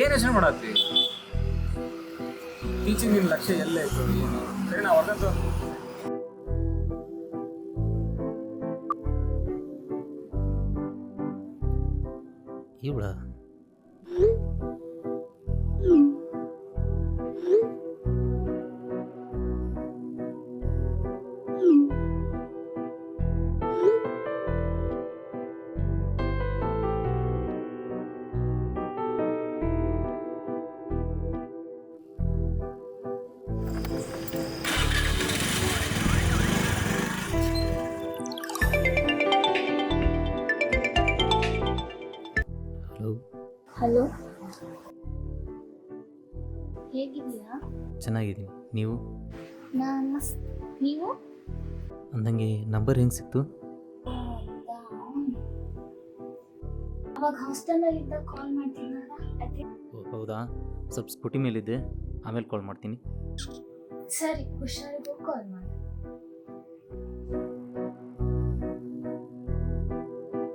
ಏನು ಯೋಚನೆ ಮಾಡತ್ತಿ? ಟೀಚಿಂಗ್ ನಿನ್ನ ಲಕ್ಷ್ಯ ಎಲ್ಲೇ ಇತ್ತು ಏನು ಸರಿ ನಾವು ಹೊರಗಂತ ಇವಳ ಹಲೋ, ಹಲೋ, ಹೇಗಿದ್ದೀರಾ? ಚೆನ್ನಾಗಿದ್ದೀನಿ. ನೀವು? ನೀವು ಅಂದಂಗೆ ನಂಬರ್ ಹೆಂಗೆ ಸಿಕ್ತು? ಅವಾಗ ಹಾಸ್ಟೆಲಲ್ಲಿದ್ದ ಕಾಲ್ ಮಾಡ್ತೀನಲ್ಲ ಅದೇ. ಓ, ಹೌದಾ? ಸ್ವಲ್ಪ ಸ್ಕೂಟಿ ಮೇಲಿದ್ದೆ, ಆಮೇಲೆ ಕಾಲ್ ಮಾಡ್ತೀನಿ. ಸರಿ, ಹುಷಾರಿಗೂ ಕಾಲ್ ಮಾಡಿ.